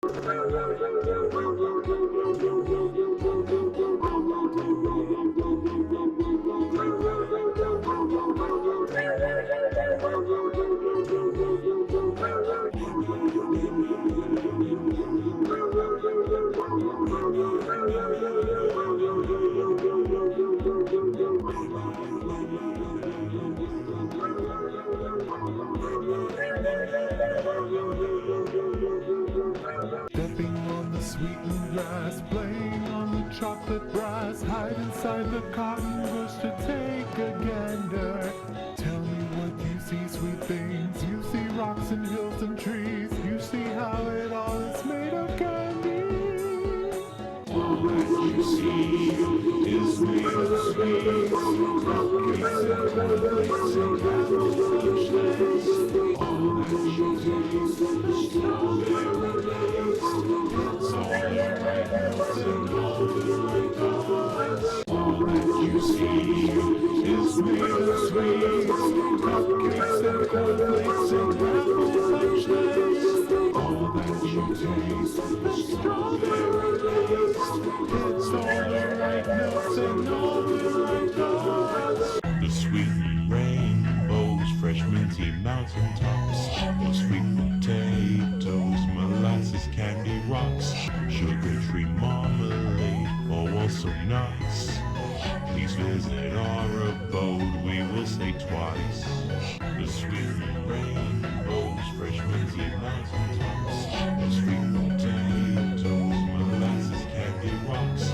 Stepping on the sweetened grass, playing on the chocolate brass, hide inside the cotton bush to take a gander. Tell me what you see, sweet things. You see rocks and hills and trees. You see how it all is made of candy. All that you see is made of sweets, cupcakes and cornflakes and apples and cherries. All that you taste is strawberry taste. It's all the right notes and all the right chords. All that you see is made of sweets, cupcakes and cornflakes and apples and cherries. All that you taste is strawberry taste. It's all the right notes and all the right chords. The sweet rainbows, fresh minty mountaintops, or sweet potatoes, molasses, candy rocks, sugar tree marmalade, or also nuts. Please visit our abode, we will say twice. The sweet rainbows, fresh minty mountaintops, or sweet potatoes, molasses, candy rocks,